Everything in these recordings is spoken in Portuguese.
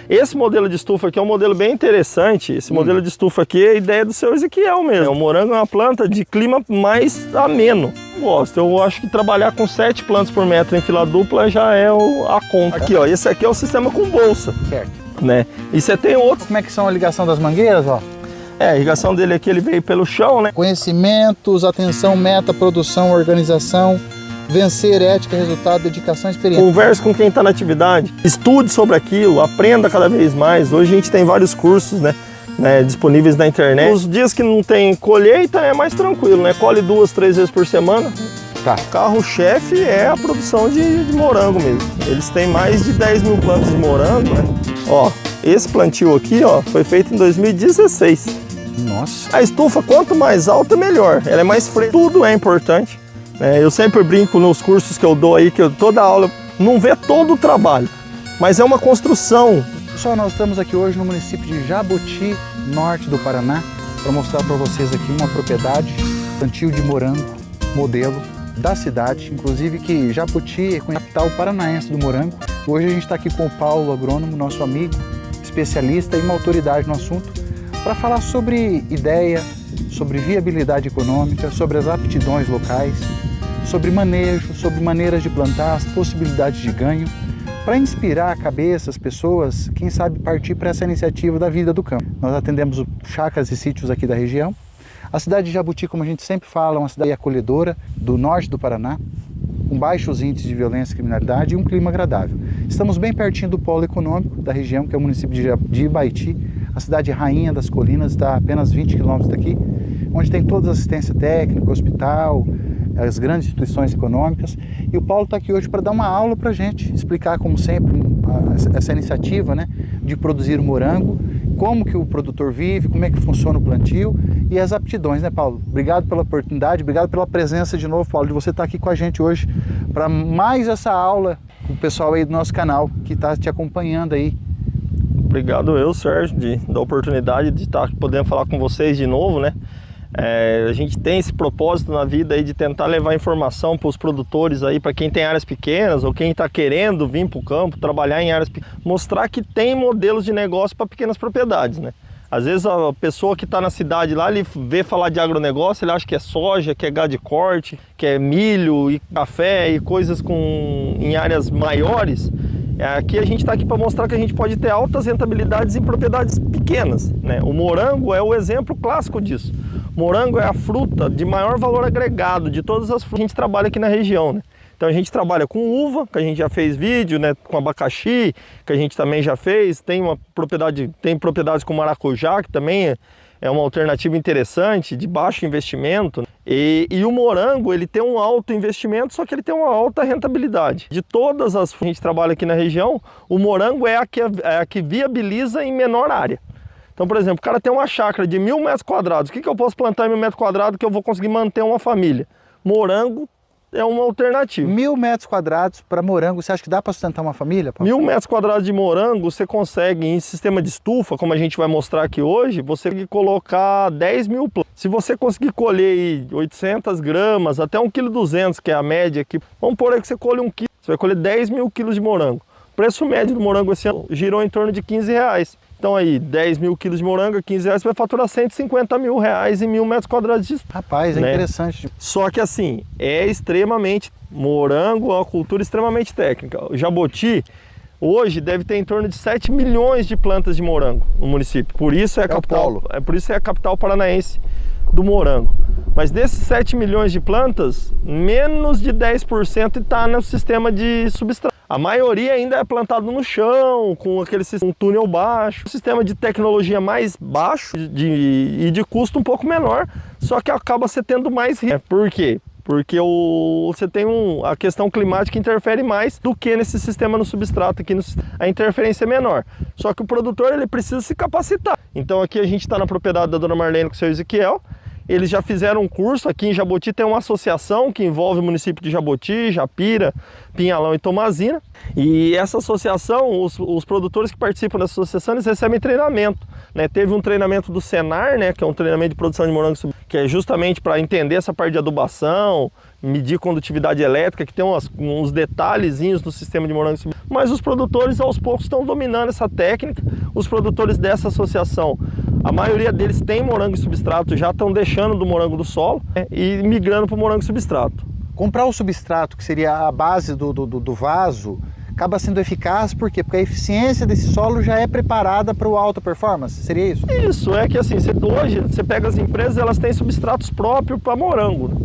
Esse modelo de estufa aqui é um modelo bem interessante. Esse modelo de estufa aqui é a ideia do seu Ezequiel mesmo. O morango é uma planta de clima mais ameno. Eu acho que trabalhar com 7 plantas por metro em fila dupla já é a conta. Aqui, ó, esse aqui é o sistema com bolsa. Certo. Né? E você tem outros. Como é que são a ligação das mangueiras, ó? A irrigação dele aqui, ele veio pelo chão, né? Conhecimentos, atenção, meta, produção, organização, vencer, ética, resultado, dedicação, experiência. Converse com quem está na atividade, estude sobre aquilo, aprenda cada vez mais. Hoje a gente tem vários cursos, né, disponíveis na internet. Os dias que não tem colheita é mais tranquilo, né? Colhe 2, 3 vezes por semana. Tá. O carro-chefe é a produção de morango mesmo. Eles têm mais de 10 mil plantas de morango, né? Ó, esse plantio aqui, ó, foi feito em 2016. Nossa. A estufa, quanto mais alta, melhor. Ela é mais fresca. Tudo é importante. Eu sempre brinco nos cursos que eu dou aí, que toda aula não vê todo o trabalho, mas é uma construção. Pessoal, nós estamos aqui hoje no município de Jabuti, norte do Paraná, para mostrar para vocês aqui uma propriedade, plantio de morango, modelo da cidade, inclusive que Jabuti é a capital paranaense do morango. Hoje a gente está aqui com o Paulo, agrônomo, nosso amigo, especialista e uma autoridade no assunto, para falar sobre ideia, sobre viabilidade econômica, sobre as aptidões locais, sobre manejo, sobre maneiras de plantar, as possibilidades de ganho, para inspirar a cabeça, as pessoas, quem sabe partir para essa iniciativa da vida do campo. Nós atendemos chácaras e sítios aqui da região. A cidade de Jabuti, como a gente sempre fala, é uma cidade acolhedora do norte do Paraná, com baixos índices de violência e criminalidade e um clima agradável. Estamos bem pertinho do polo econômico da região, que é o município de Ibaiti, a cidade rainha das colinas, está a apenas 20 quilômetros daqui, onde tem toda a assistência técnica, hospital, as grandes instituições econômicas. E o Paulo está aqui hoje para dar uma aula para a gente, explicar, como sempre, essa iniciativa, né, de produzir o morango, como que o produtor vive, como é que funciona o plantio e as aptidões, né, Paulo? Obrigado pela oportunidade, obrigado pela presença de novo, Paulo, de você estar aqui com a gente hoje para mais essa aula com o pessoal aí do nosso canal que está te acompanhando aí. Obrigado eu, Sérgio, da oportunidade de estar podendo falar com vocês de novo, né? A gente tem esse propósito na vida aí de tentar levar informação para os produtores aí, para quem tem áreas pequenas ou quem está querendo vir para o campo, trabalhar em áreas pequenas, mostrar que tem modelos de negócio para pequenas propriedades, né? Às vezes a pessoa que está na cidade lá, ele vê falar de agronegócio, ele acha que é soja, que é gado de corte, que é milho e café e coisas em áreas maiores. Aqui a gente está aqui para mostrar que a gente pode ter altas rentabilidades em propriedades pequenas, né? O morango é o exemplo clássico disso. Morango é a fruta de maior valor agregado de todas as frutas que a gente trabalha aqui na região, né? Então a gente trabalha com uva, que a gente já fez vídeo, né? Com abacaxi, que a gente também já fez. Tem propriedades com maracujá, que também é uma alternativa interessante, de baixo investimento. E o morango, ele tem um alto investimento, só que ele tem uma alta rentabilidade. De todas as frutas que a gente trabalha aqui na região, o morango é a que viabiliza em menor área. Então, por exemplo, o cara tem uma chácara de 1.000 metros quadrados. O que eu posso plantar em 1.000 metros quadrados que eu vou conseguir manter uma família? Morango é uma alternativa. 1.000 metros quadrados para morango, você acha que dá para sustentar uma família, Paulo? 1.000 metros quadrados de morango, você consegue, em sistema de estufa, como a gente vai mostrar aqui hoje, você consegue colocar 10 mil plantas. Se você conseguir colher 800 gramas, até 1,2 kg, que é a média aqui, vamos pôr aí que você colhe 1 quilo, você vai colher 10 mil quilos de morango. O preço médio do morango esse ano girou em torno de R$15. Então aí, 10 mil quilos de morango, R$15, você vai faturar R$150 mil em 1.000 metros quadrados de estufa. Rapaz, é, né? Interessante. Só que assim, morango é uma cultura extremamente técnica. O Jabuti, hoje, deve ter em torno de 7 milhões de plantas de morango no município. Por isso é a capital paranaense do morango. Mas desses 7 milhões de plantas, menos de 10% está no sistema de substrato. A maioria ainda é plantado no chão, com um túnel baixo, um sistema de tecnologia mais baixo e de custo um pouco menor, só que acaba você tendo mais risco. Por quê? Porque você tem a questão climática que interfere mais do que nesse sistema no substrato, aqui a interferência é menor. Só que o produtor ele precisa se capacitar. Então aqui a gente está na propriedade da dona Marlene com o seu Ezequiel. Eles já fizeram um curso, aqui em Jabuti tem uma associação que envolve o município de Jabuti, Japira, Pinhalão e Tomazina. E essa associação, os produtores que participam dessa associação, eles recebem treinamento, né? Teve um treinamento do Senar, né, que é um treinamento de produção de morango, que é justamente para entender essa parte de adubação, medir condutividade elétrica, que tem uns detalhezinhos no sistema de morango substrato. Mas os produtores aos poucos estão dominando essa técnica. Os produtores dessa associação, a maioria deles tem morango e substrato, já estão deixando do morango do solo, né, e migrando para o morango substrato. Comprar o substrato, que seria a base do vaso, acaba sendo eficaz, por quê? Porque a eficiência desse solo já é preparada para o alta performance, seria isso? Isso, é que assim, hoje você pega as empresas, elas têm substratos próprios para morango, né?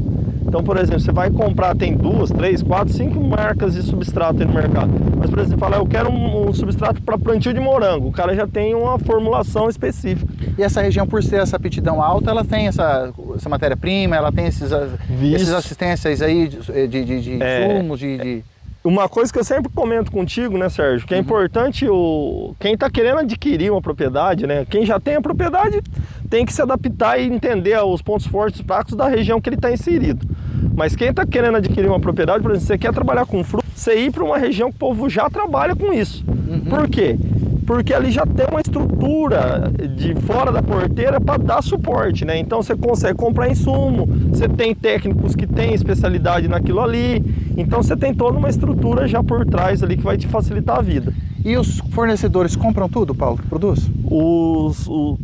Então, por exemplo, você vai comprar, tem 2, 3, 4, 5 marcas de substrato aí no mercado. Mas, por exemplo, fala, eu quero um substrato para plantio de morango. O cara já tem uma formulação específica. E essa região, por ter essa aptidão alta, ela tem essa matéria-prima, essas assistências aí de insumos, Uma coisa que eu sempre comento contigo, né, Sérgio, que é importante quem está querendo adquirir uma propriedade, né, quem já tem a propriedade tem que se adaptar e entender os pontos fortes e fracos da região que ele está inserido. Mas quem está querendo adquirir uma propriedade, por exemplo, você quer trabalhar com fruta, você ir para uma região que o povo já trabalha com isso. Por quê? Porque ali já tem uma estrutura de fora da porteira para dar suporte, né? Então você consegue comprar insumo, você tem técnicos que têm especialidade naquilo ali, então você tem toda uma estrutura já por trás ali que vai te facilitar a vida. E os fornecedores compram tudo, Paulo, que produz?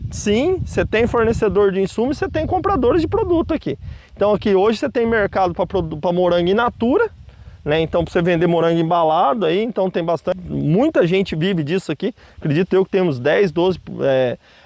Sim, você tem fornecedor de insumo e você tem compradores de produto aqui. Então aqui hoje você tem mercado para morango in natura, né? Então para você vender morango embalado aí, então tem bastante, muita gente vive disso aqui. Acredito eu que temos 10, 12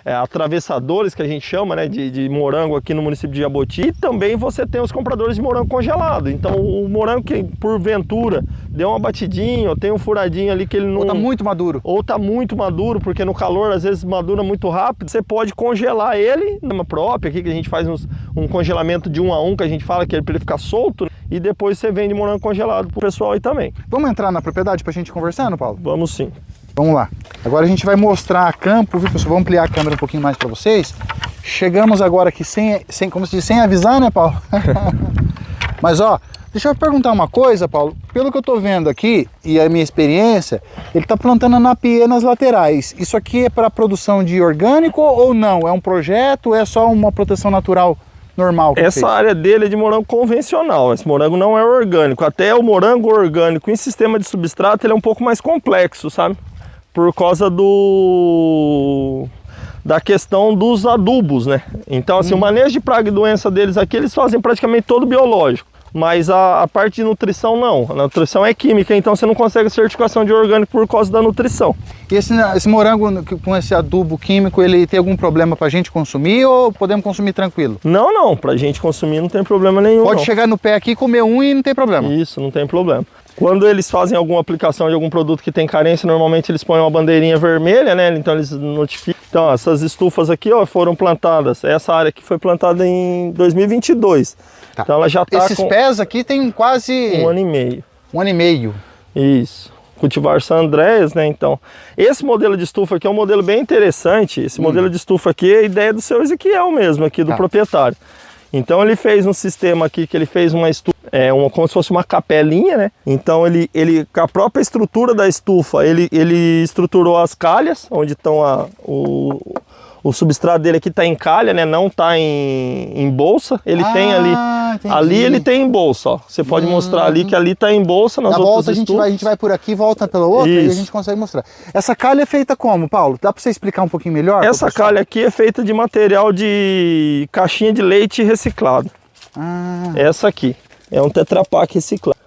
atravessadores que a gente chama, né, de morango aqui no município de Jaboti. E também você tem os compradores de morango congelado. Então o morango que porventura deu uma batidinha ou tem um furadinho ali que ele não... Ou tá muito maduro. Ou tá muito maduro, porque no calor às vezes madura muito rápido. Você pode congelar ele numa própria aqui, que a gente faz um congelamento de 1 a 1, que a gente fala que é para ele ficar solto, né? E depois você vende morango congelado pro pessoal aí também. Vamos entrar na propriedade pra gente conversando, Paulo? Vamos sim. Vamos lá. Agora a gente vai mostrar a campo, viu, pessoal? Vou ampliar a câmera um pouquinho mais para vocês. Chegamos agora aqui como se diz, sem avisar, né, Paulo? Mas, ó, deixa eu perguntar uma coisa, Paulo. Pelo que eu tô vendo aqui, e a minha experiência, ele tá plantando anapiê nas laterais. Isso aqui é para produção de orgânico ou não? É um projeto ou é só uma proteção natural normal? Essa área dele é de morango convencional, esse morango não é orgânico. Até o morango orgânico em sistema de substrato ele é um pouco mais complexo, sabe? Por causa da questão dos adubos, né? Então assim, o manejo de praga e doença deles aqui, eles fazem praticamente todo biológico. Mas a parte de nutrição não, a nutrição é química, então você não consegue certificação de orgânico por causa da nutrição. E esse morango com esse adubo químico, ele tem algum problema pra gente consumir ou podemos consumir tranquilo? Não, pra gente consumir não tem problema nenhum. Pode chegar no pé aqui, comer um e não tem problema? Isso, não tem problema. Quando eles fazem alguma aplicação de algum produto que tem carência, normalmente eles põem uma bandeirinha vermelha, né? Então eles notificam. Então, ó, essas estufas aqui, ó, foram plantadas. Essa área aqui foi plantada em 2022. Tá. Então ela já tá Esses pés aqui tem quase... 1 ano e meio. 1 ano e meio. Isso. Cultivar San Andrés, né? Então, esse modelo de estufa aqui é um modelo bem interessante. Esse modelo de estufa aqui é a ideia do seu Ezequiel mesmo, aqui do proprietário. Então ele fez um sistema aqui que ele fez uma estufa, como se fosse uma capelinha, né? Então ele com a própria estrutura da estufa, ele estruturou as calhas, onde estão o substrato dele aqui está em calha, né? Não está em bolsa. Ele tem ali. Entendi. Ali ele tem em bolsa, ó. Você pode mostrar ali que ali está em bolsa. Nas outras volta a gente vai por aqui, volta pela outra. Isso. E a gente consegue mostrar. Essa calha é feita como, Paulo? Dá para você explicar um pouquinho melhor? Essa calha aqui é feita de material de caixinha de leite reciclado. Essa aqui é um Tetra Pak reciclado.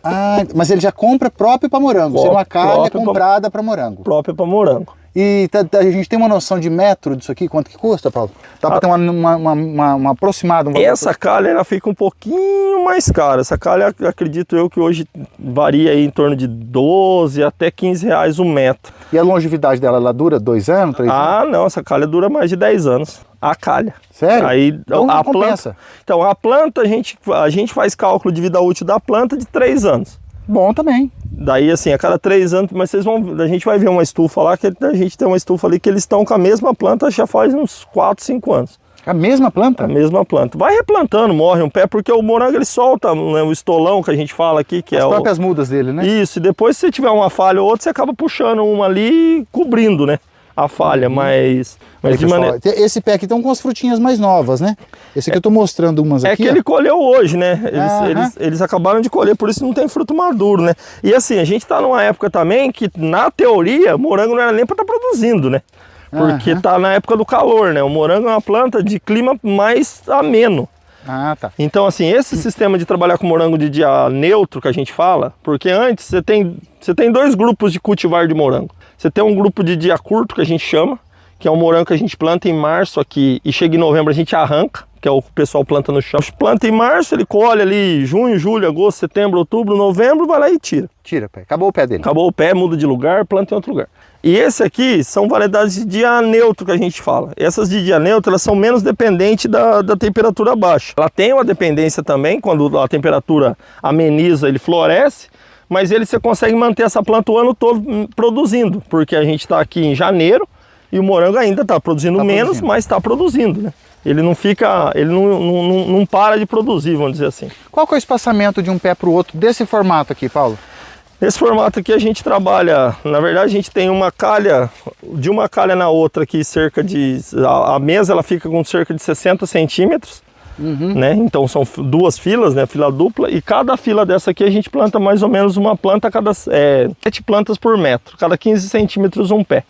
Mas ele já compra próprio para morango. Seria uma calha comprada para morango. Própria para morango. E a gente tem uma noção de metro disso aqui, quanto que custa, Paulo? Dá para ter uma aproximada? Essa calha ela fica um pouquinho mais cara. Essa calha, acredito eu que hoje varia aí em torno de 12 até 15 reais o metro. E a longevidade dela, ela dura 2 anos, 3 anos? Não, essa calha dura mais de 10 anos. A calha. Sério? Aí, então a planta, então a planta, a gente faz cálculo de vida útil da planta de 3 anos. Bom também. Daí assim, a cada 3 anos, mas a gente vai ver uma estufa lá, que a gente tem uma estufa ali que eles estão com a mesma planta já faz uns 4, 5 anos. A mesma planta? A mesma planta. Vai replantando, morre um pé, porque o morango ele solta, né, o estolão que a gente fala aqui, que as próprias mudas dele, né? Isso, e depois se tiver uma falha ou outra, você acaba puxando uma ali e cobrindo, né? a falha, mas Aí, de pessoal, maneira... esse pé aqui estão com as frutinhas mais novas, né? Esse aqui eu tô mostrando umas aqui. É que ele colheu hoje, né? Aham. Eles acabaram de colher, por isso não tem fruto maduro, né? E assim, a gente tá numa época também que, na teoria, morango não era nem para estar produzindo, né? Porque Aham. tá na época do calor, né? O morango é uma planta de clima mais ameno. Ah, tá. Então, assim, esse sistema de trabalhar com morango de dia neutro que a gente fala, porque antes você tem dois grupos de cultivar de morango. Você tem um grupo de dia curto, que a gente chama, que é um morango que a gente planta em março aqui e chega em novembro a gente arranca, que é o que o pessoal planta no chão. Planta em março, ele colhe ali junho, julho, agosto, setembro, outubro, novembro, vai lá e tira. Tira o pé. Acabou o pé dele. Acabou o pé, muda de lugar, planta em outro lugar. E esse aqui são variedades de dia neutro que a gente fala. Essas de dia neutro, elas são menos dependentes da temperatura baixa. Ela tem uma dependência também, quando a temperatura ameniza, ele floresce, mas você consegue manter essa planta o ano todo produzindo, porque a gente está aqui em janeiro e o morango ainda está produzindo menos, mas está produzindo, né? Ele não fica, ele não para de produzir, vamos dizer assim. Qual que é o espaçamento de um pé para o outro desse formato aqui, Paulo? Nesse formato aqui a gente trabalha, na verdade a gente tem uma calha, de uma calha na outra aqui, cerca de, a mesa ela fica com cerca de 60 centímetros, né? Então são duas filas, né? Fila dupla, e cada fila dessa aqui a gente planta mais ou menos uma planta a cada 7 plantas por metro, cada 15 centímetros um pé.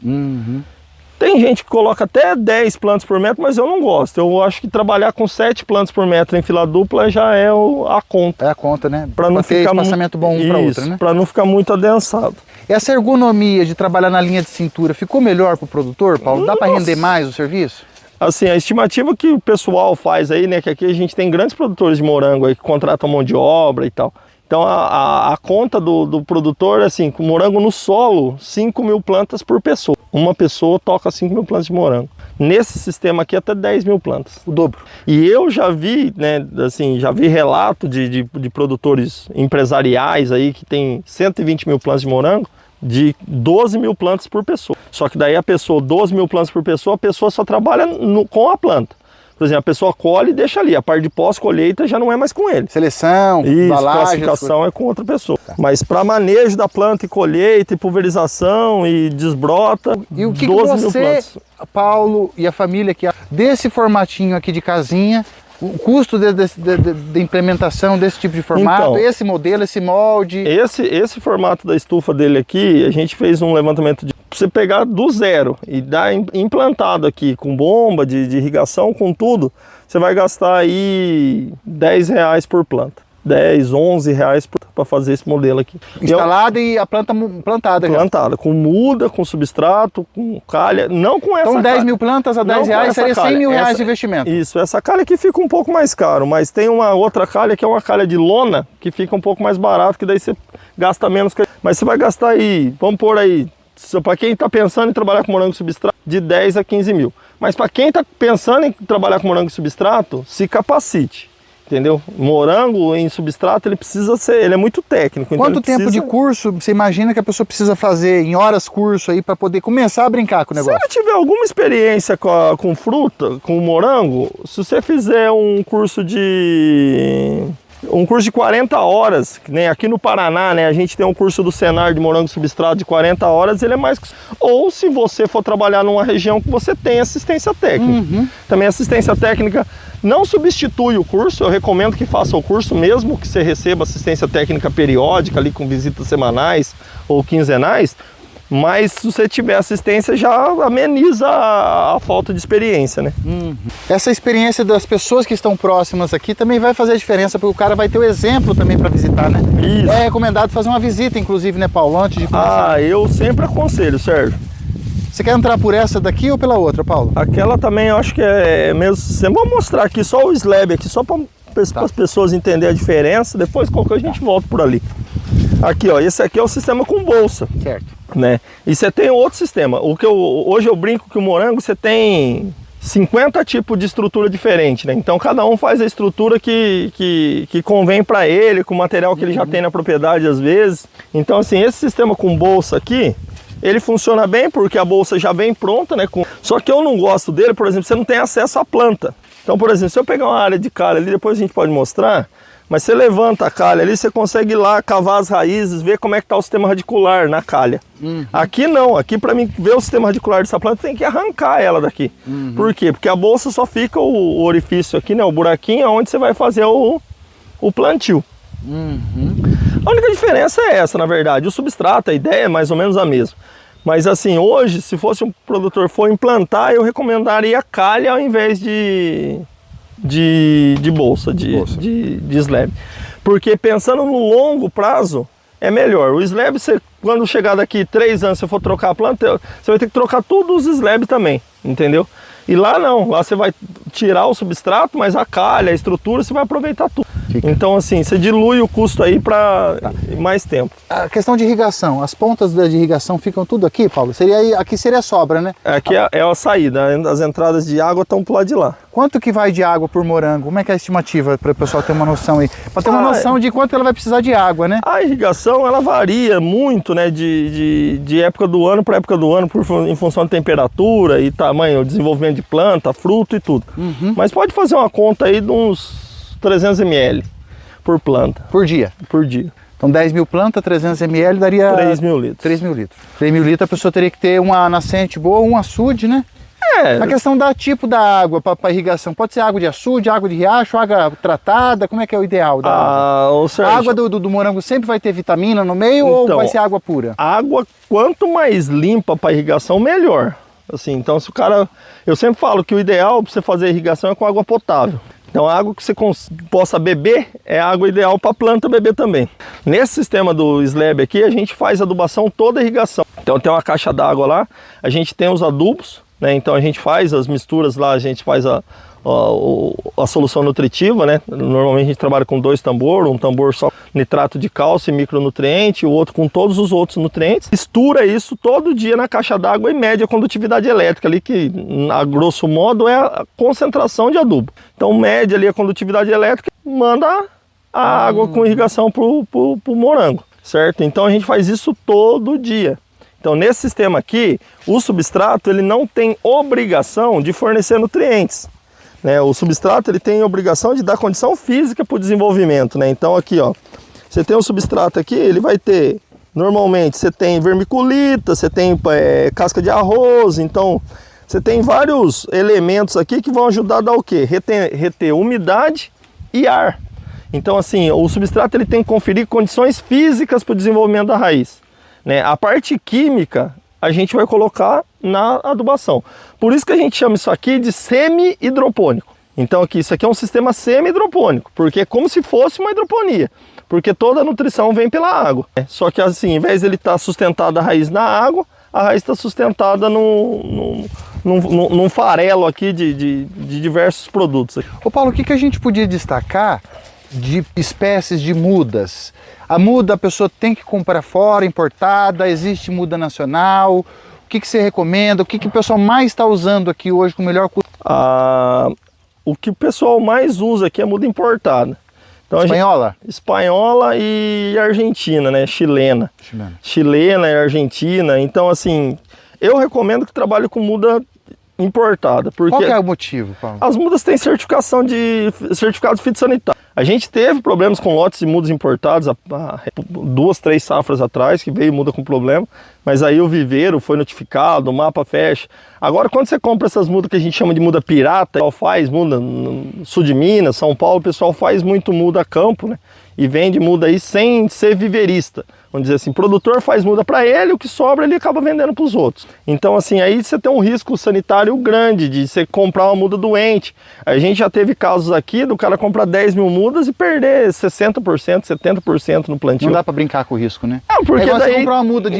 Tem gente que coloca até 10 plantas por metro, mas eu não gosto. Eu acho que trabalhar com 7 plantas por metro em fila dupla já é a conta. É a conta, né? Para não ter ficar espaçamento bom um para outro, né? Para não ficar muito adensado. Essa ergonomia de trabalhar na linha de cintura ficou melhor para o produtor, Paulo? Dá para render mais o serviço? Assim, a estimativa que o pessoal faz aí, né, que aqui a gente tem grandes produtores de morango aí que contratam mão de obra e tal. Então a conta do produtor, assim, com morango no solo, 5.000 plantas por pessoa. Uma pessoa toca 5.000 plantas de morango. Nesse sistema aqui até 10.000 plantas. O dobro. E eu já vi, né, assim, já vi relato de produtores empresariais aí que tem 120.000 plantas de morango, de 12.000 plantas por pessoa. Só que daí a pessoa, 12.000 plantas por pessoa, a pessoa só trabalha com a planta. Por exemplo, a pessoa colhe e deixa ali. A parte de pós-colheita já não é mais com ele. Seleção, embalagem, classificação é com outra pessoa. Tá. Mas para manejo da planta e colheita e pulverização e desbrota, e o que 12.000 você, plantas. Paulo e a família aqui, desse formatinho aqui de casinha, o custo de implementação desse tipo de formato, então, esse modelo, esse molde? Esse formato da estufa dele aqui, a gente fez um levantamento de você pegar do zero e dar implantado aqui com bomba de irrigação, com tudo, você vai gastar aí R$10 por planta. 10, 11 reais para fazer esse modelo aqui. Instalada e a planta plantada. Plantada, com muda, com substrato, com calha, não com essa Então 10 calha. mil plantas a 10 reais seria 100 mil reais de investimento. Isso, essa calha aqui fica um pouco mais caro, mas tem uma outra calha que é uma calha de lona, que fica um pouco mais barato, que daí você gasta menos. Mas você vai gastar aí, vamos pôr aí, para quem está pensando em trabalhar com morango substrato, de 10 a 15 mil. Mas para quem está pensando em trabalhar com morango substrato, se capacite. Entendeu? Morango em substrato, ele precisa ser, ele é muito técnico. Quanto tempo de curso você imagina que a pessoa precisa fazer em horas curso aí para poder começar a brincar com o negócio? Se ele tiver alguma experiência com fruta, com morango, se você fizer um curso de 40 horas, que nem aqui no Paraná, né, a gente tem um curso do Senar de morango substrato de 40 horas, ele é mais... Ou se você for trabalhar numa região que você tem assistência técnica. Também assistência técnica não substitui o curso, eu recomendo que faça o curso, mesmo que você receba assistência técnica periódica, ali com visitas semanais ou quinzenais, mas se você tiver assistência já ameniza a falta de experiência, né? Essa experiência das pessoas que estão próximas aqui também vai fazer a diferença, porque o cara vai ter o exemplo também para visitar, né? Isso. É recomendado fazer uma visita, inclusive, né, Paulo, antes de começar? Eu sempre aconselho, Sérgio. Você quer entrar por essa daqui ou pela outra, Paulo? Aquela também eu acho que é mesmo... Vou mostrar aqui só o slab aqui, só para as pessoas entenderem a diferença, depois qualquer coisa a gente volta por ali. Aqui, ó, esse aqui é o sistema com bolsa. Certo. Né? E você tem outro sistema. Hoje eu brinco que o morango você tem 50 tipos de estrutura diferente, né? Então cada um faz a estrutura que convém para ele, com o material que ele já tem na propriedade às vezes. Então assim, esse sistema com bolsa aqui, ele funciona bem porque a bolsa já vem pronta, né? Só que eu não gosto dele, por exemplo, você não tem acesso à planta. Então, por exemplo, se eu pegar uma área de calha ali, depois a gente pode mostrar, Mas você levanta a calha ali, você consegue ir lá cavar as raízes, ver como é que está o sistema radicular na calha. Aqui não, aqui para mim ver o sistema radicular dessa planta tem que arrancar ela daqui. Por quê? Porque a bolsa só fica o orifício aqui, né? O buraquinho onde você vai fazer o plantio. A única diferença é essa, na verdade. O substrato, a ideia é mais ou menos a mesma. Mas assim, hoje, se fosse um produtor for implantar, eu recomendaria calha ao invés de bolsa, de slab. Porque pensando no longo prazo, é melhor. O slab, quando chegar daqui 3 anos, se você for trocar a planta, você vai ter que trocar todos os slab também, entendeu? E lá não, lá você vai tirar o substrato, mas a calha, a estrutura, você vai aproveitar tudo. Então assim, você dilui o custo aí para mais tempo. A questão de irrigação, as pontas de irrigação ficam tudo aqui, Paulo? Aqui seria a sobra, né? Aqui é a saída, as entradas de água estão pro lado de lá. Quanto que vai de água por morango? Como é que é a estimativa para o pessoal ter uma noção aí? Para ter uma noção de quanto ela vai precisar de água, né? A irrigação, ela varia muito, né, de época do ano para época do ano, em função de temperatura e tamanho, desenvolvimento de planta, fruto e tudo. Mas pode fazer uma conta aí de uns 300 ml por planta. Por dia? Por dia. Então 10 mil plantas, 300 ml daria... 3 mil litros. 3 mil litros. 3 mil litros a pessoa teria que ter uma nascente boa, um açude, né? A questão da tipo da água para irrigação, pode ser água de açude, água de riacho, água tratada, como é que é o ideal da água? A água do morango sempre vai ter vitamina no meio, então, ou vai ser água pura? Água, quanto mais limpa para irrigação, melhor. Assim, então se o cara... Eu sempre falo que o ideal para você fazer irrigação é com água potável. Então a água que você possa beber é a água ideal para a planta beber também. Nesse sistema do slab aqui, a gente faz adubação toda a irrigação. Então tem uma caixa d'água lá, a gente tem os adubos, né? Então a gente faz as misturas lá, a gente faz a solução nutritiva, né? Normalmente a gente trabalha com 2 tambores, um tambor só nitrato de cálcio e micronutriente, o outro com todos os outros nutrientes. Mistura isso todo dia na caixa d'água e mede a condutividade elétrica ali, que a grosso modo é a concentração de adubo. Então mede ali a condutividade elétrica e manda a água com irrigação pro morango, certo? Então a gente faz isso todo dia. Então nesse sistema aqui, o substrato ele não tem obrigação de fornecer nutrientes. Né, o substrato ele tem a obrigação de dar condição física para o desenvolvimento, né? Então aqui, ó, você tem um substrato aqui, ele vai ter, normalmente você tem vermiculita, você tem casca de arroz, então você tem vários elementos aqui que vão ajudar a dar o quê? Reter umidade e ar. Então assim, o substrato ele tem que conferir condições físicas para o desenvolvimento da raiz, né? A parte química a gente vai colocar na adubação. Por isso que a gente chama isso aqui de semi-hidropônico. Então aqui, isso aqui é um sistema semi-hidropônico, porque é como se fosse uma hidroponia, porque toda a nutrição vem pela água. Só que assim, em vez de ele estar sustentado a raiz na água, a raiz está sustentada num farelo aqui de diversos produtos. Ô Paulo, o que a gente podia destacar de espécies de mudas? A muda a pessoa tem que comprar fora, importada, existe muda nacional? O que você recomenda? O que o pessoal mais está usando aqui hoje com o melhor custo? O que o pessoal mais usa aqui é muda importada. Então, espanhola? Espanhola e argentina, né? Chilena. Chilena e argentina. Então, assim, eu recomendo que trabalhe com muda importada. Porque qual que é o motivo, Paulo? As mudas têm certificado fitossanitário. A gente teve problemas com lotes de mudas importados há 2, 3 safras atrás, que veio muda com problema, mas aí o viveiro foi notificado, o mapa fecha. Agora, quando você compra essas mudas que a gente chama de muda pirata, o pessoal faz muda no sul de Minas, São Paulo, o pessoal faz muito muda a campo, né? E vende muda aí sem ser viveirista. Vamos dizer assim, o produtor faz muda para ele, o que sobra ele acaba vendendo para os outros. Então assim, aí você tem um risco sanitário grande de você comprar uma muda doente. A gente já teve casos aqui do cara comprar 10 mil mudas e perder 60%, 70% no plantio. Não dá para brincar com o risco, né? Não, porque daí... você comprar uma muda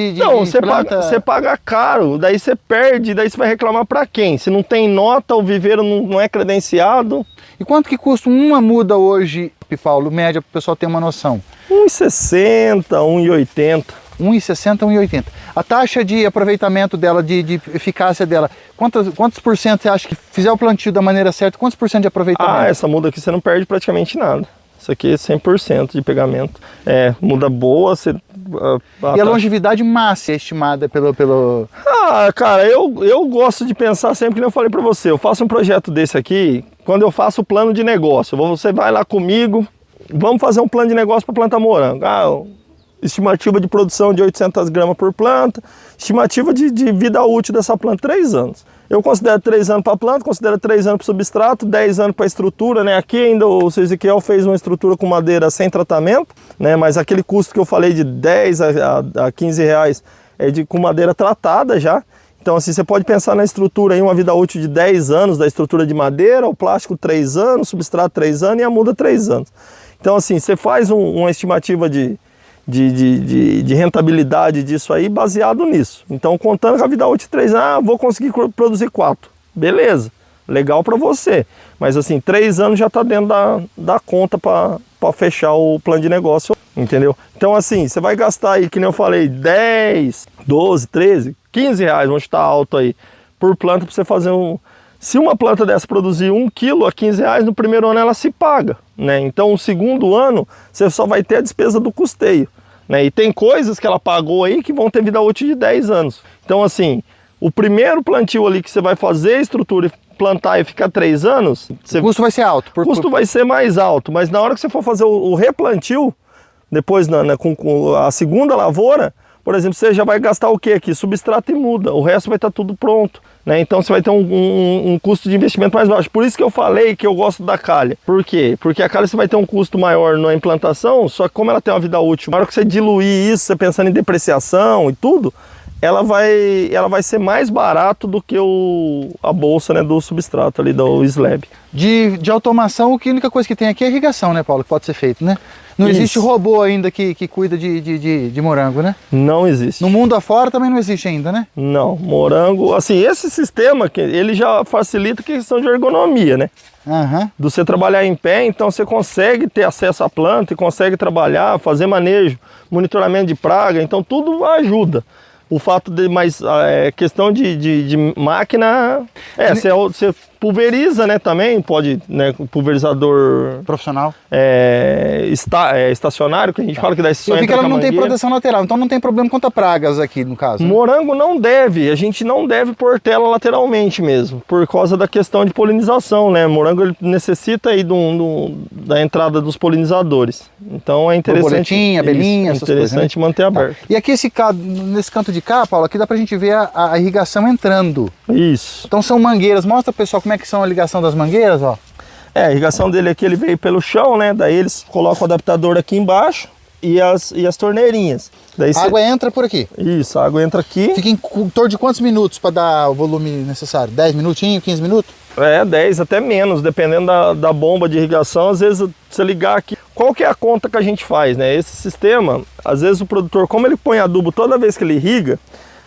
você paga caro, daí você perde, daí você vai reclamar para quem? Se não tem nota, o viveiro não é credenciado. E quanto que custa uma muda hoje, Paulo, média, para o pessoal ter uma noção? 1,60, 1,80. 1,60, 1,80. A taxa de aproveitamento dela, de eficácia dela, quantos por cento você acha que fizer o plantio da maneira certa, quantos por cento de aproveitamento? Essa muda aqui você não perde praticamente nada. Isso aqui é 100% de pegamento. Muda boa, você... E a longevidade máxima é estimada pelo... Cara, eu gosto de pensar sempre que eu falei para você, eu faço um projeto desse aqui, quando eu faço o plano de negócio, você vai lá comigo, vamos fazer um plano de negócio para plantar morango. Estimativa de produção de 800 gramas por planta, estimativa de vida útil dessa planta, 3 anos. Eu considero 3 anos para a planta, considero 3 anos para o substrato, 10 anos para a estrutura, né? Aqui ainda o seu Ezequiel fez uma estrutura com madeira sem tratamento, né? Mas aquele custo que eu falei de 10 a 15 reais é com madeira tratada já. Então assim, você pode pensar na estrutura aí, uma vida útil de 10 anos da estrutura de madeira, o plástico 3 anos, o substrato 3 anos e a muda 3 anos. Então assim, você faz uma estimativa de rentabilidade disso aí baseado nisso. Então, contando com a vida útil de 3 anos, vou conseguir produzir 4. Beleza, legal para você. Mas assim, 3 anos já está dentro da conta para fechar o plano de negócio, entendeu? Então assim, você vai gastar aí, que nem eu falei, 10, 12, 13, 15 reais, vamos estar alto aí, por planta para você fazer um... Se uma planta dessa produzir 1 quilo a 15 reais, no primeiro ano ela se paga, né? Então, no segundo ano, você só vai ter a despesa do custeio, né? E tem coisas que ela pagou aí que vão ter vida útil de 10 anos. Então, assim, o primeiro plantio ali que você vai fazer a estrutura e plantar e ficar 3 anos... O custo vai ser alto. O custo vai ser mais alto, mas na hora que você for fazer o replantio, depois com a segunda lavoura, por exemplo, você já vai gastar o que aqui? Substrato e muda, o resto vai estar tudo pronto, né? Então você vai ter um custo de investimento mais baixo. Por isso que eu falei que eu gosto da calha. Por quê? Porque a calha você vai ter um custo maior na implantação, só que como ela tem uma vida útil, na hora que você diluir isso, você pensando em depreciação e tudo, ela vai ser mais barato do que a bolsa, né, do substrato ali, do slab. De automação, a única coisa que tem aqui é irrigação, né, Paulo? Que pode ser feito, né? Não existe robô ainda que cuida de morango, né? Não existe. No mundo afora também não existe ainda, né? Não, morango... Assim, esse sistema, ele já facilita a questão de ergonomia, né? Uhum. Do você trabalhar em pé, então você consegue ter acesso à planta e consegue trabalhar, fazer manejo, monitoramento de praga, então tudo ajuda. O fato de, mas questão de máquina, você pulveriza, né, também, pode, né, pulverizador profissional, estacionário, que a gente fala que dá só eu vi que ela não tem proteção lateral, então não tem problema quanto a pragas aqui, no caso. Morango não deve, a gente não deve pôr tela lateralmente mesmo, por causa da questão de polinização, né, morango ele necessita aí da entrada dos polinizadores, então é interessante, borboletinha, abelhinha, essas coisas, né? Manter aberto. E aqui nesse canto de cá, Paulo, aqui dá pra gente ver a irrigação entrando. Isso. Então são mangueiras, mostra pessoal como é que são a ligação das mangueiras, ó. A irrigação dele aqui, ele veio pelo chão, né? Daí eles colocam o adaptador aqui embaixo e as torneirinhas. Daí a água entra por aqui. Isso, a água entra aqui. Fica em torno de quantos minutos para dar o volume necessário? 10 minutinhos, 15 minutos? 10, até menos, dependendo da bomba de irrigação. Às vezes, você ligar aqui, qual que é a conta que a gente faz, né? Esse sistema, às vezes o produtor, como ele põe adubo toda vez que ele irriga,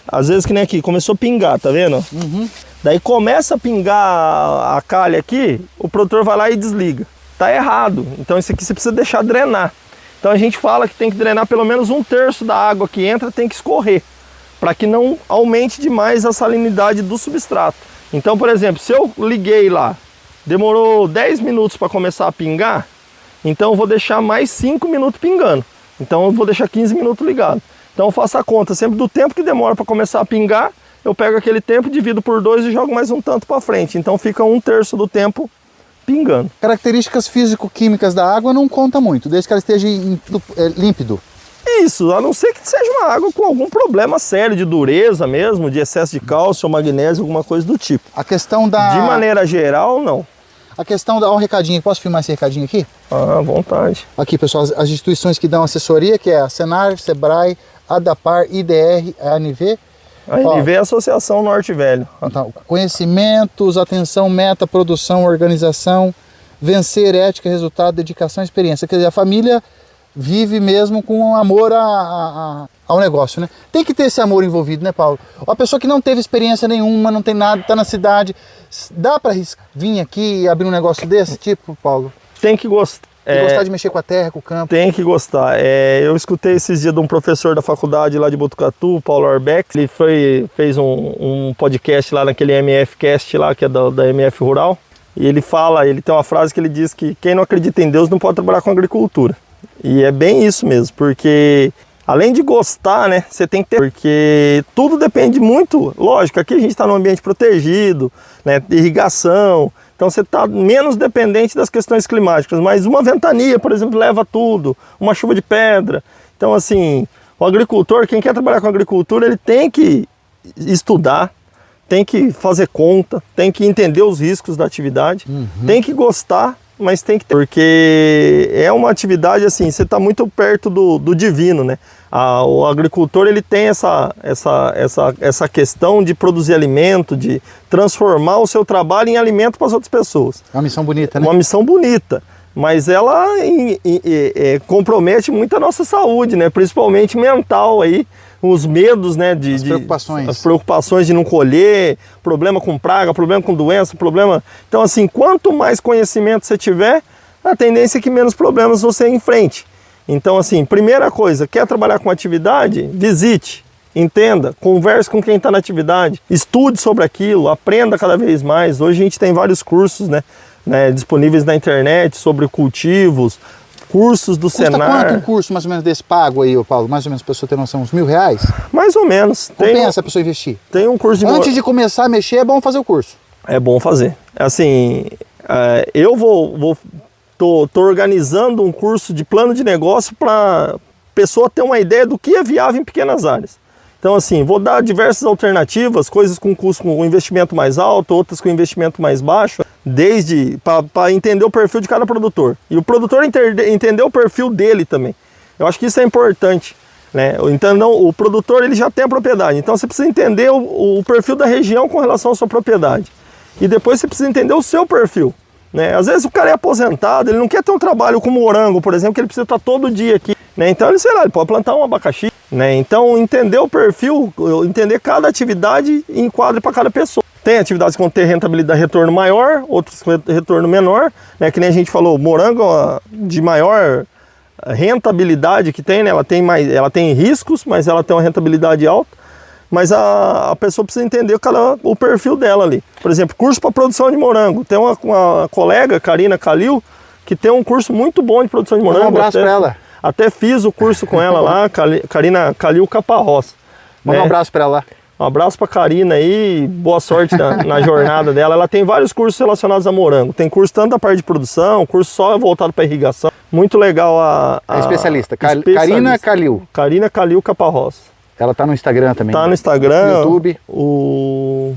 às vezes que nem aqui, começou a pingar, tá vendo? Uhum. Daí começa a pingar a calha aqui, o produtor vai lá e desliga. Tá errado, então isso aqui você precisa deixar drenar. Então a gente fala que tem que drenar pelo menos 1/3 da água que entra, tem que escorrer, para que não aumente demais a salinidade do substrato. Então, por exemplo, se eu liguei lá, demorou 10 minutos para começar a pingar, então eu vou deixar mais 5 minutos pingando. Então eu vou deixar 15 minutos ligado. Então eu faço a conta sempre do tempo que demora para começar a pingar, eu pego aquele tempo, divido por 2 e jogo mais um tanto para frente. Então fica 1/3 do tempo pingando. Características físico-químicas da água não conta muito, desde que ela esteja límpido. Isso, a não ser que seja uma água com algum problema sério de dureza mesmo, de excesso de cálcio ou magnésio, alguma coisa do tipo. A questão da... De maneira geral, não. A questão da... Ó, um recadinho, posso filmar esse recadinho aqui? Ah, à vontade. Aqui, pessoal, as instituições que dão assessoria, que é a Senar, Sebrae, ADAPAR, IDR, a ANV. A ANV é a Associação Norte Velho. Então, conhecimentos, atenção, meta, produção, organização, vencer, ética, resultado, dedicação, experiência. Quer dizer, a família vive mesmo com amor ao negócio, né? Tem que ter esse amor envolvido, né, Paulo? A pessoa que não teve experiência nenhuma, não tem nada, tá na cidade, dá para vir aqui e abrir um negócio desse tipo, Paulo? Tem que gostar. Tem que gostar de mexer com a terra, com o campo. Tem que gostar. Eu escutei esses dias de um professor da faculdade lá de Botucatu, Paulo Arbex. Ele fez um podcast lá naquele MFcast lá, que é da MF Rural. E ele tem uma frase que ele diz que quem não acredita em Deus não pode trabalhar com agricultura. E é bem isso mesmo, porque além de gostar, né, você tem que ter, porque tudo depende muito, lógico, aqui a gente está num ambiente protegido, né, de irrigação, Então você está menos dependente das questões climáticas. Mas uma ventania, por exemplo, leva tudo, uma chuva de pedra. Então assim, o agricultor, quem quer trabalhar com agricultura, ele tem que estudar, tem que fazer conta, tem que entender os riscos da atividade, tem que gostar, mas tem que ter. Porque é uma atividade assim, você está muito perto do divino, né? O agricultor, ele tem essa questão de produzir alimento, de transformar o seu trabalho em alimento para as outras pessoas. É uma missão bonita, né? Uma missão bonita, mas ela compromete muito a nossa saúde, né? Principalmente mental aí, os medos, né? As preocupações de não colher, problema com praga, problema com doença, problema... Então assim, quanto mais conhecimento você tiver, a tendência é que menos problemas você enfrente. Então assim, primeira coisa, quer trabalhar com atividade? Visite, entenda, converse com quem está na atividade, estude sobre aquilo, aprenda cada vez mais. Hoje a gente tem vários cursos, né, disponíveis na internet sobre cultivos, cursos do Senar. Custa quanto um curso mais ou menos desse pago aí, Paulo? Mais ou menos, a pessoa ter noção, uns R$1.000? Mais ou menos. Compensa a pessoa investir? Tem um curso de... Antes de começar a mexer, é bom fazer o curso. É bom fazer. Assim, eu tô organizando um curso de plano de negócio para a pessoa ter uma ideia do que é viável em pequenas áreas. Então assim, vou dar diversas alternativas, coisas com custo com investimento mais alto, outras com investimento mais baixo, desde para entender o perfil de cada produtor. E o produtor entender o perfil dele também. Eu acho que isso é importante, né? Então o produtor, ele já tem a propriedade, então você precisa entender o perfil da região com relação à sua propriedade. E depois você precisa entender o seu perfil, né? Às vezes o cara é aposentado, ele não quer ter um trabalho como morango, por exemplo, que ele precisa estar todo dia aqui, né? Então ele, sei lá, ele pode plantar um abacaxi, né? Então entender o perfil, entender cada atividade e enquadre para cada pessoa. Tem atividades que vão ter rentabilidade, retorno maior, outras com retorno menor, né? Que nem a gente falou, morango de maior rentabilidade que tem, né? Ela tem riscos, mas ela tem uma rentabilidade alta. Mas a pessoa precisa entender o perfil dela ali. Por exemplo, curso para produção de morango. Tem uma colega, Karina Kalil, que tem um curso muito bom de produção de morango. Um abraço para ela. Até fiz o curso com ela lá, Karina Kalil Caparrós. Manda um abraço para ela. Um abraço para Karina aí, boa sorte na jornada dela. Ela tem vários cursos relacionados a morango. Tem curso tanto da parte de produção, curso só voltado para irrigação. Muito legal a especialista. Karina Kalil. Karina Kalil Caparrós. Ela tá no Instagram também. Tá no Instagram. No YouTube. O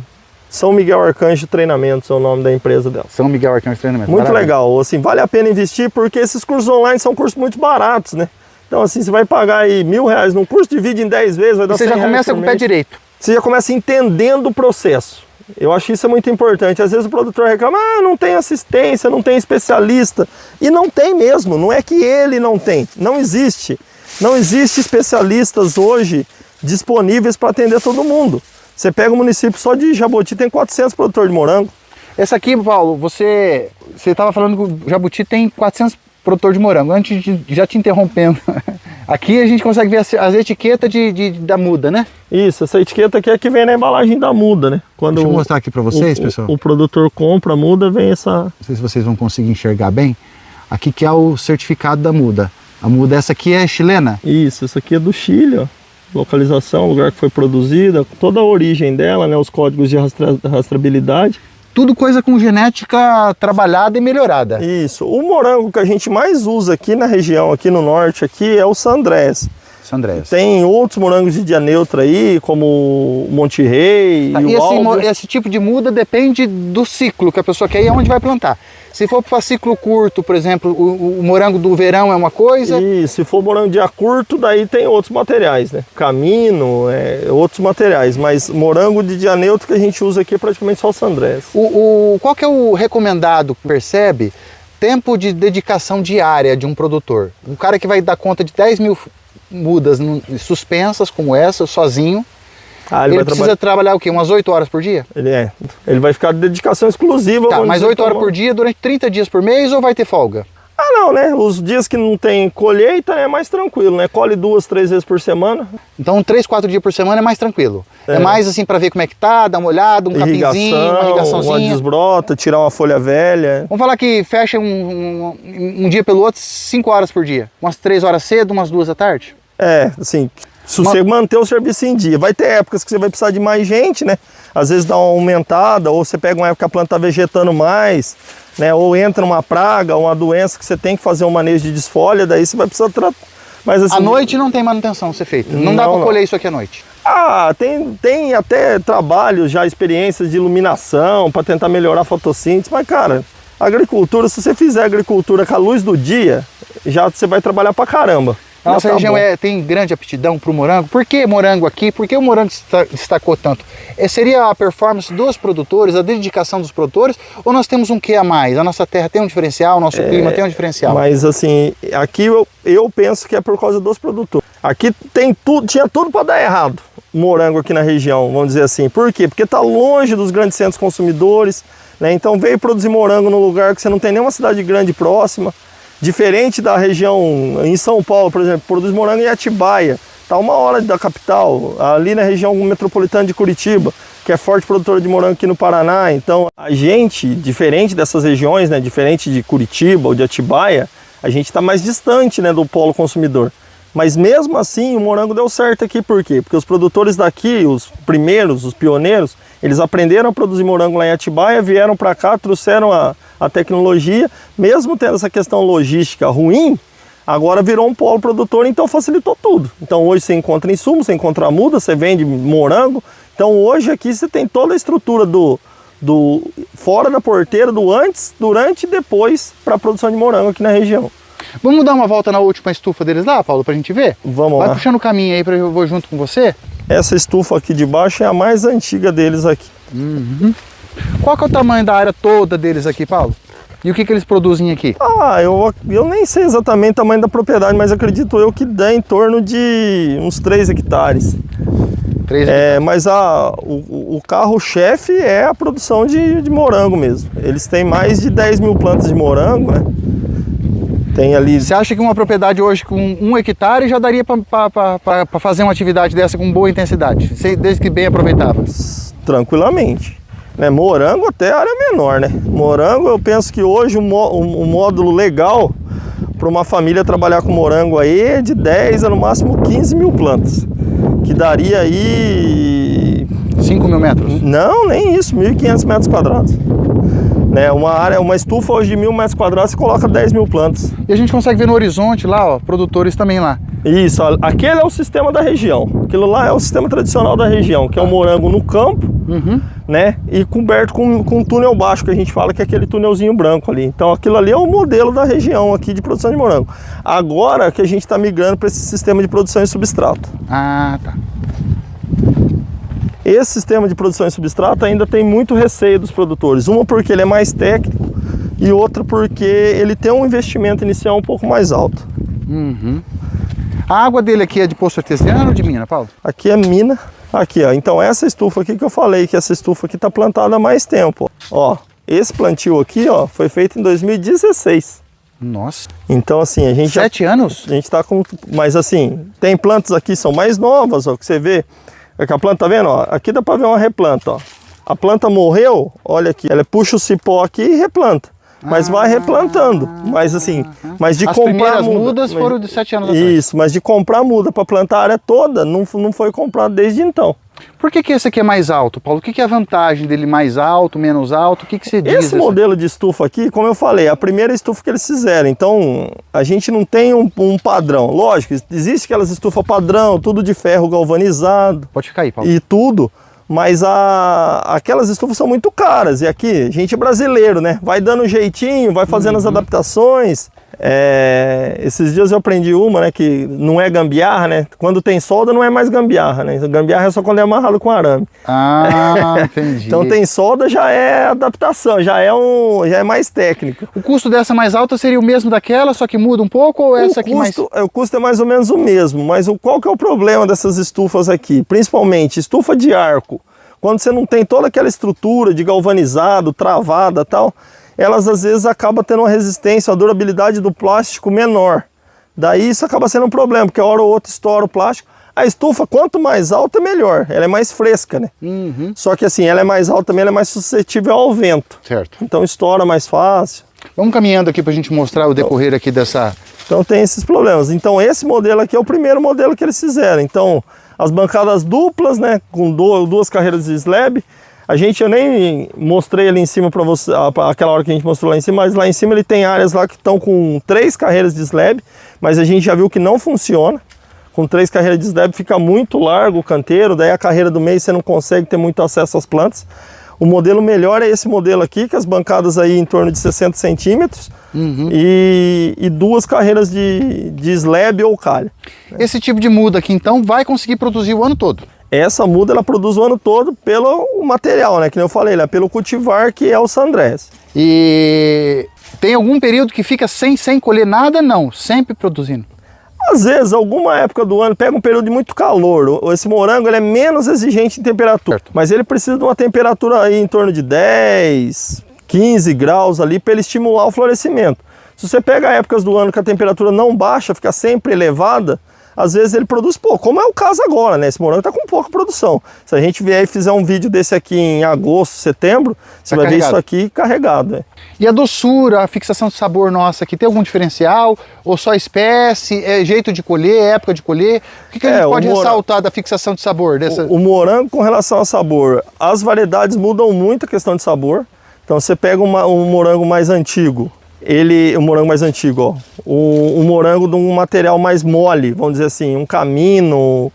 São Miguel Arcanjo Treinamentos é o nome da empresa dela. São Miguel Arcanjo Treinamentos. Muito legal. Assim, vale a pena investir porque esses cursos online são cursos muito baratos, né? Então assim, você vai pagar aí R$1.000 num curso, divide em 10 vezes, vai dar R$100. Você já começa com o pé direito. Você já começa entendendo o processo. Eu acho isso muito importante. Às vezes o produtor reclama, não tem assistência, não tem especialista. E não tem mesmo, não é que ele não tem. Não existe. Não existe especialistas hoje disponíveis para atender todo mundo. Você pega o município só de Jabuti, tem 400 produtores de morango. Essa aqui, Paulo, você estava falando que o Jabuti tem 400 produtores de morango. Antes de já te interrompendo, aqui a gente consegue ver as etiquetas da muda, né? Isso, essa etiqueta aqui é que vem na embalagem da muda, né? Deixa eu mostrar aqui para vocês, pessoal. O produtor compra a muda, vem essa... Não sei se vocês vão conseguir enxergar bem. Aqui que é o certificado da muda. A muda, essa aqui é chilena? Isso, essa aqui é do Chile, ó. Localização, lugar que foi produzida, toda a origem dela, né, os códigos de rastreabilidade. Tudo coisa com genética trabalhada e melhorada. Isso. O morango que a gente mais usa aqui na região, aqui no norte, aqui é o Sandrés. Tem outros morangos de dia neutra aí, como o Monte Rei e o Aldo. Esse tipo de muda depende do ciclo que a pessoa quer e aonde vai plantar. Se for para ciclo curto, por exemplo, o morango do verão é uma coisa. E se for morango de dia curto, daí tem outros materiais, né? Camino, outros materiais. Mas morango de dia neutro que a gente usa aqui é praticamente só o Sandrés. Qual que é o recomendado, percebe? Tempo de dedicação diária de um produtor. Um cara que vai dar conta de 10.000 mudas suspensas como essa, sozinho. Ele precisa trabalhar o quê? Umas 8 horas por dia? Ele vai ficar de dedicação exclusiva. Tá, mas 8 horas por dia durante 30 dias por mês ou vai ter folga? Não, né? Os dias que não tem colheita é mais tranquilo, né? Colhe 2, 3 vezes por semana. Então 3, 4 dias por semana é mais tranquilo. É mais assim para ver como é que tá, dar uma olhada, um capinzinho, uma irrigaçãozinha. Uma desbrota, tirar uma folha velha. Vamos falar que fecha um dia pelo outro 5 horas por dia. Umas 3 horas cedo, umas 2 à tarde? Assim, Se você manter o serviço em dia. Vai ter épocas que você vai precisar de mais gente, né? Às vezes dá uma aumentada, ou você pega uma época que a planta está vegetando mais, né? Ou entra uma praga, uma doença que você tem que fazer um manejo de desfolha, daí você vai precisar tratar. Mas, assim, à noite não tem manutenção ser feita? Não dá para colher isso aqui à noite? Ah, tem até trabalhos já, experiências de iluminação para tentar melhorar a fotossíntese, mas cara, agricultura, se você fizer agricultura com a luz do dia, já você vai trabalhar pra caramba. A nossa região tem grande aptidão para o morango. Por que morango aqui? Por que o morango destacou tanto? Seria a performance dos produtores, a dedicação dos produtores, ou nós temos um quê a mais? A nossa terra tem um diferencial, o nosso clima tem um diferencial? Mas assim, aqui eu penso que é por causa dos produtores. Aqui tem tudo, tinha tudo para dar errado, morango aqui na região, vamos dizer assim. Por quê? Porque está longe dos grandes centros consumidores, né? Então veio produzir morango num lugar que você não tem nenhuma cidade grande próxima. Diferente da região em São Paulo, por exemplo, produz morango em Atibaia, está 1 hora da capital, ali na região metropolitana de Curitiba, que é forte produtora de morango aqui no Paraná. Então a gente, diferente dessas regiões, né, diferente de Curitiba ou de Atibaia, a gente está mais distante, né, do polo consumidor. Mas mesmo assim o morango deu certo aqui, por quê? Porque os produtores daqui, os primeiros, os pioneiros, eles aprenderam a produzir morango lá em Atibaia, vieram para cá, trouxeram a tecnologia, mesmo tendo essa questão logística ruim, agora virou um polo produtor, então facilitou tudo. Então hoje você encontra insumo, você encontra a muda, você vende morango. Então hoje aqui você tem toda a estrutura do fora da porteira, do antes, durante e depois para a produção de morango aqui na região. Vamos dar uma volta na última estufa deles lá, Paulo, pra gente ver? Vamos lá. Vai puxando o caminho aí, eu vou junto com você. Essa estufa aqui de baixo é a mais antiga deles aqui. Uhum. Qual que é o tamanho da área toda deles aqui, Paulo? E o que eles produzem aqui? Ah, eu nem sei exatamente o tamanho da propriedade, mas acredito eu que dá em torno de uns 3 hectares. 3 hectares. Mas o carro-chefe é a produção de morango mesmo. Eles têm mais de 10 mil plantas de morango, né? Tem ali... Você acha que uma propriedade hoje com 1 hectare já daria para fazer uma atividade dessa com boa intensidade, desde que bem aproveitável? Tranquilamente. Né? Morango até área menor, né? Morango, eu penso que hoje um módulo legal para uma família trabalhar com morango aí é de 10 a no máximo 15 mil plantas. Que daria aí... 5 mil metros? Não, nem isso, 1.500 metros quadrados. Né, uma estufa hoje de 1.000 metros quadrados, você coloca 10 mil plantas. E a gente consegue ver no horizonte lá, ó, produtores também lá. Isso, aquele é o sistema da região. Aquilo lá é o sistema tradicional da região, que é o morango no campo, né, e coberto com um túnel baixo, que a gente fala que é aquele túnelzinho branco ali. Então aquilo ali é o modelo da região aqui de produção de morango. Agora que a gente está migrando para esse sistema de produção em substrato. Ah, tá. Esse sistema de produção em substrato ainda tem muito receio dos produtores. Uma porque ele é mais técnico e outra porque ele tem um investimento inicial um pouco mais alto. A água dele aqui é de poço artesiano ou de mina, Paulo? Aqui é mina. Aqui, ó. Então essa estufa aqui que eu falei, que essa estufa aqui está plantada há mais tempo. Ó, esse plantio aqui, ó, foi feito em 2016. Nossa. Então assim, a gente 7 anos? A gente está com... Mas assim, tem plantas aqui que são mais novas, ó, que você vê. É que a planta, tá vendo? Ó, aqui dá para ver uma replanta, ó. A planta morreu, olha aqui, ela puxa o cipó aqui e replanta. Mas vai replantando. Mas assim, mas de comprar primeiras mudas foram de 7 anos atrás. Isso, mas de comprar muda para plantar a área toda, não foi comprado desde então. Por que esse aqui é mais alto, Paulo? O que é a vantagem dele mais alto, menos alto? O que você diz? Esse modelo de estufa aqui, como eu falei, é a primeira estufa que eles fizeram. Então, a gente não tem um padrão. Lógico, existe aquelas estufas padrão, tudo de ferro galvanizado. Pode ficar aí, Paulo. E tudo. Mas aquelas estufas são muito caras. E aqui, a gente é brasileiro, né? Vai dando um jeitinho, vai fazendo as adaptações. Esses dias eu aprendi uma, né? Que não é gambiarra, né? Quando tem solda não é mais gambiarra, né? Gambiarra é só quando é amarrado com arame. Ah, entendi. Então tem solda, já é adaptação, já é mais técnico. O custo dessa mais alta seria o mesmo daquela, só que muda um pouco, ou essa aqui mais... O custo é mais ou menos o mesmo, mas qual que é o problema dessas estufas aqui? Principalmente estufa de arco. Quando você não tem toda aquela estrutura de galvanizado, travada e tal, elas às vezes acabam tendo uma resistência, uma durabilidade do plástico menor. Daí isso acaba sendo um problema, porque a hora ou outra estoura o plástico. A estufa, quanto mais alta, melhor. Ela é mais fresca, né? Só que assim, ela é mais alta também, ela é mais suscetível ao vento. Certo. Então estoura mais fácil. Vamos caminhando aqui para a gente mostrar o decorrer aqui dessa... Então tem esses problemas. Então esse modelo aqui é o primeiro modelo que eles fizeram. Então as bancadas duplas, né, com duas carreiras de slab. Eu nem mostrei ali em cima para você, aquela hora que a gente mostrou lá em cima, mas lá em cima ele tem áreas lá que estão com 3 carreiras de slab, mas a gente já viu que não funciona. Com 3 carreiras de slab fica muito largo o canteiro, daí a carreira do meio você não consegue ter muito acesso às plantas. O modelo melhor é esse modelo aqui, que as bancadas aí em torno de 60 centímetros e 2 carreiras de slab ou calha. Esse tipo de muda aqui então vai conseguir produzir o ano todo? Essa muda ela produz o ano todo pelo material, né? Que nem eu falei, né? Pelo cultivar que é o Sandrés. E tem algum período que fica sem colher nada? Não, sempre produzindo. Às vezes, alguma época do ano, pega um período de muito calor. Esse morango ele é menos exigente em temperatura, certo, mas ele precisa de uma temperatura aí em torno de 10, 15 graus ali para ele estimular o florescimento. Se você pega épocas do ano que a temperatura não baixa, fica sempre elevada, às vezes ele produz pouco, como é o caso agora, né? Esse morango está com pouca produção. Se a gente vier e fizer um vídeo desse aqui em agosto, setembro, você vai ver isso aqui carregado. Né? E a doçura, a fixação de sabor nossa aqui, tem algum diferencial? Ou só espécie, jeito de colher, época de colher? O que a gente pode ressaltar da fixação de sabor? O morango com relação ao sabor, as variedades mudam muito a questão de sabor. Então você pega um morango mais antigo, o morango mais antigo, ó, um morango de um material mais mole, vamos dizer assim, um Camino,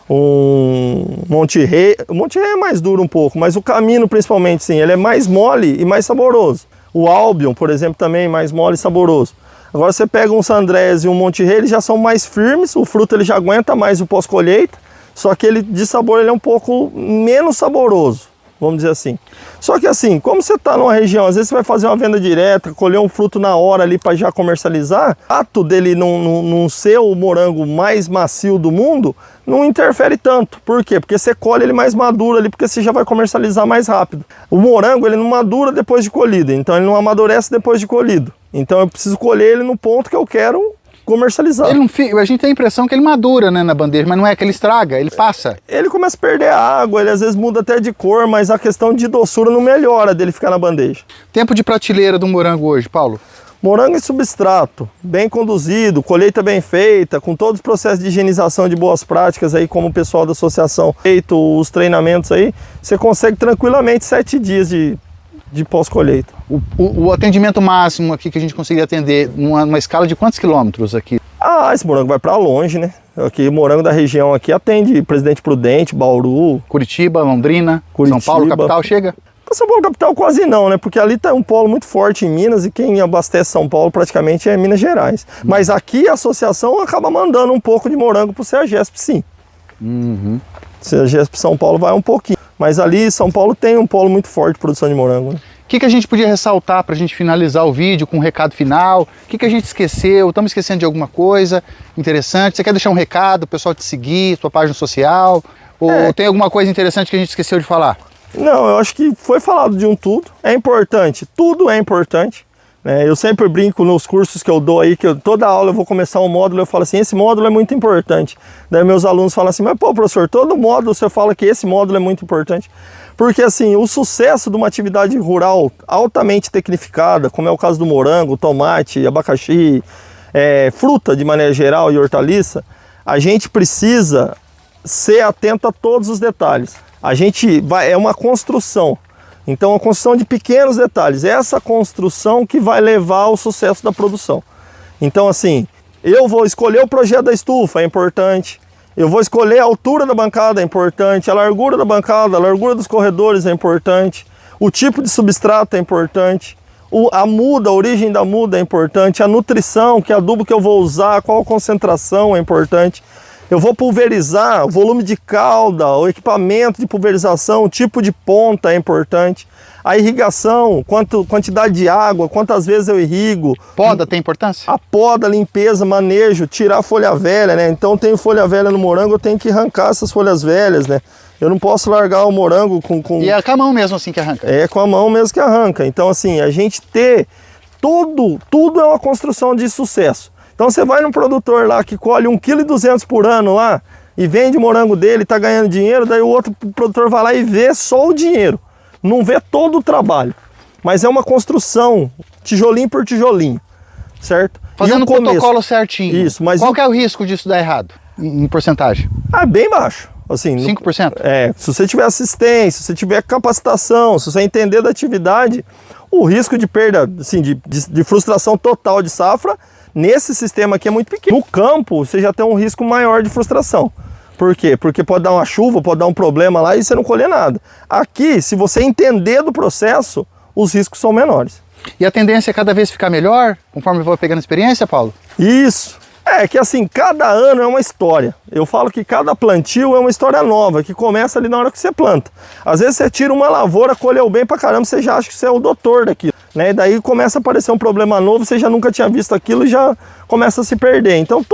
um Monterrey. O Monterrey é mais duro um pouco, mas o Camino principalmente, sim, ele é mais mole e mais saboroso. O Albion, por exemplo, também mais mole e saboroso. Agora você pega um Sandrés e um Monterrey, eles já são mais firmes, o fruto ele já aguenta mais o pós-colheita, só que ele de sabor ele é um pouco menos saboroso, vamos dizer assim. Só que assim, como você está numa região, às vezes você vai fazer uma venda direta, colher um fruto na hora ali para já comercializar, o fato dele não ser o morango mais macio do mundo, não interfere tanto. Por quê? Porque você colhe ele mais maduro ali, porque você já vai comercializar mais rápido. O morango ele não madura depois de colhido, então ele não amadurece depois de colhido. Então eu preciso colher ele no ponto que eu quero comercializar. Ele não fica, a gente tem a impressão que ele madura, né, na bandeja, mas não é que ele estraga, ele passa. Ele começa a perder a água, ele às vezes muda até de cor, mas a questão de doçura não melhora dele ficar na bandeja. Tempo de prateleira do morango hoje, Paulo? Morango em substrato, bem conduzido, colheita bem feita, com todos os processos de higienização de boas práticas aí, como o pessoal da associação feito os treinamentos aí, você consegue tranquilamente 7 dias de pós-colheita. O atendimento máximo aqui que a gente conseguiria atender numa escala de quantos quilômetros aqui? Ah, esse morango vai para longe, né? Aqui, o morango da região aqui atende Presidente Prudente, Bauru, Curitiba, Londrina, São Paulo, capital, chega? São Paulo, capital, quase não, né? Porque ali tá um polo muito forte em Minas e quem abastece São Paulo praticamente é Minas Gerais. Mas aqui a associação acaba mandando um pouco de morango pro CEAGESP, sim. CEAGESP São Paulo vai um pouquinho. Mas ali São Paulo tem um polo muito forte de produção de morango, né? O que a gente podia ressaltar para a gente finalizar o vídeo com um recado final? O que a gente esqueceu? Estamos esquecendo de alguma coisa interessante? Você quer deixar um recado, o pessoal te seguir, sua página social? Ou tem alguma coisa interessante que a gente esqueceu de falar? Não, eu acho que foi falado de um tudo. É importante, tudo é importante. Eu sempre brinco nos cursos que eu dou aí, que toda aula eu vou começar um módulo, eu falo assim, esse módulo é muito importante. Daí meus alunos falam assim, mas pô, professor, todo módulo você fala que esse módulo é muito importante. Porque assim, o sucesso de uma atividade rural altamente tecnificada, como é o caso do morango, tomate, abacaxi, fruta de maneira geral e hortaliça, a gente precisa ser atento a todos os detalhes. É uma construção. Então, a construção de pequenos detalhes, essa construção que vai levar ao sucesso da produção. Então, assim, eu vou escolher o projeto da estufa, é importante. Eu vou escolher a altura da bancada, é importante. A largura da bancada, a largura dos corredores é importante. O tipo de substrato é importante. A muda, a origem da muda é importante. A nutrição, que adubo que eu vou usar, qual a concentração é importante. Eu vou pulverizar, o volume de cauda, o equipamento de pulverização, o tipo de ponta é importante. A irrigação, quantidade de água, quantas vezes eu irrigo. Poda tem importância? A poda, limpeza, manejo, tirar a folha velha, né? Então eu tenho folha velha no morango, eu tenho que arrancar essas folhas velhas, né? Eu não posso largar o morango com... E é com a mão mesmo assim que arranca? É com a mão mesmo que arranca. Então assim, a gente ter tudo é uma construção de sucesso. Então você vai num produtor lá que colhe 1,2 kg por ano lá e vende morango dele, tá ganhando dinheiro, daí o outro produtor vai lá e vê só o dinheiro, não vê todo o trabalho. mas é uma construção, tijolinho por tijolinho, certo? Fazendo o protocolo certinho. Isso, mas qual que é o risco disso dar errado, em porcentagem? Ah, bem baixo. Assim, 5%? Se você tiver assistência, se você tiver capacitação, se você entender da atividade, o risco de perda, assim, de frustração total de safra, nesse sistema aqui é muito pequeno. No campo, você já tem um risco maior de frustração. Por quê? Porque pode dar uma chuva, pode dar um problema lá e você não colher nada. Aqui, se você entender do processo, os riscos são menores. E a tendência é cada vez ficar melhor, conforme eu vou pegando experiência, Paulo? Isso. É que assim, cada ano é uma história. Eu falo que cada plantio é uma história nova, que começa ali na hora que você planta. Às vezes você tira uma lavoura, colheu bem pra caramba, você já acha que você é o doutor daquilo, né? E daí começa a aparecer um problema novo, você já nunca tinha visto aquilo e já começa a se perder. Então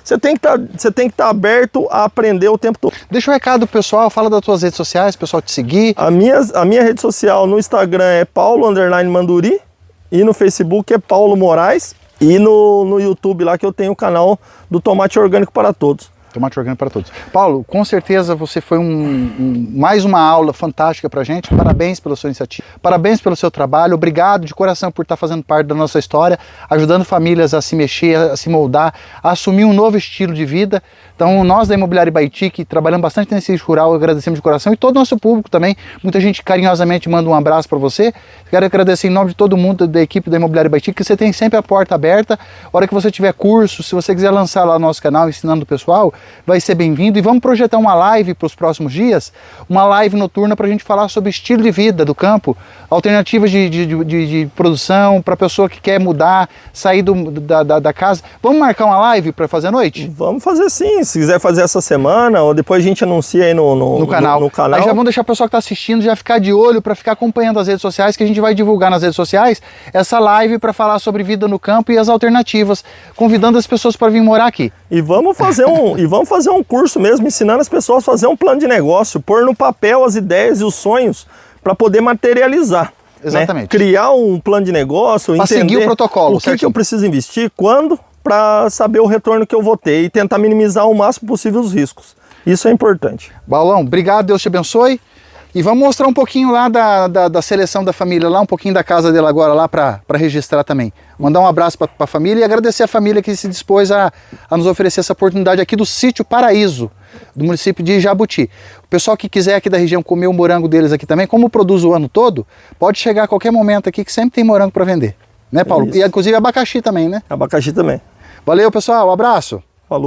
você tem que estar aberto a aprender o tempo todo. Deixa o recado pessoal, fala das tuas redes sociais, o pessoal te seguir. A minha rede social no Instagram é Paulo_Manduri e no Facebook é Paulo Moraes. E no YouTube lá que eu tenho o canal do Tomate Orgânico para Todos. Tomate Orgânico para Todos. Paulo, com certeza você foi mais uma aula fantástica para a gente. Parabéns pela sua iniciativa, parabéns pelo seu trabalho. Obrigado de coração por estar fazendo parte da nossa história, ajudando famílias a se mexer, a se moldar, a assumir um novo estilo de vida. Então nós da Imobiliária Ibaiti, que trabalhamos bastante nesse eixo rural, agradecemos de coração, e todo o nosso público também. Muita gente carinhosamente manda um abraço para você. Quero agradecer em nome de todo mundo da equipe da Imobiliária Ibaiti, que você tem sempre a porta aberta. A hora que você tiver curso, se você quiser lançar lá no nosso canal ensinando o pessoal, vai ser bem-vindo. E vamos projetar uma live para os próximos dias, uma live noturna para a gente falar sobre estilo de vida do campo, alternativas de produção para a pessoa que quer mudar, sair da casa. Vamos marcar uma live para fazer à noite? Vamos fazer sim, se quiser fazer essa semana, ou depois a gente anuncia aí no canal. Aí já vamos deixar o pessoal que está assistindo já ficar de olho para ficar acompanhando as redes sociais, que a gente vai divulgar nas redes sociais essa live para falar sobre vida no campo e as alternativas, convidando as pessoas para vir morar aqui. E vamos fazer um curso mesmo, ensinando as pessoas a fazer um plano de negócio, pôr no papel as ideias e os sonhos para poder materializar. Exatamente. Né? Criar um plano de negócio, pra entender seguir o protocolo, o que eu preciso investir, quando, para saber o retorno que eu vou ter e tentar minimizar o máximo possível os riscos. Isso é importante. Paulão, obrigado, Deus te abençoe. E vamos mostrar um pouquinho lá da seleção da família, lá um pouquinho da casa dele agora, lá para registrar também. Mandar um abraço para a família e agradecer a família que se dispôs a nos oferecer essa oportunidade aqui do Sítio Paraíso, do município de Jabuti. O pessoal que quiser aqui da região comer o morango deles aqui também, como produz o ano todo, pode chegar a qualquer momento aqui que sempre tem morango para vender. Né, Paulo? Isso. E inclusive abacaxi também, né? Abacaxi também. Valeu, pessoal. Um abraço. Falou.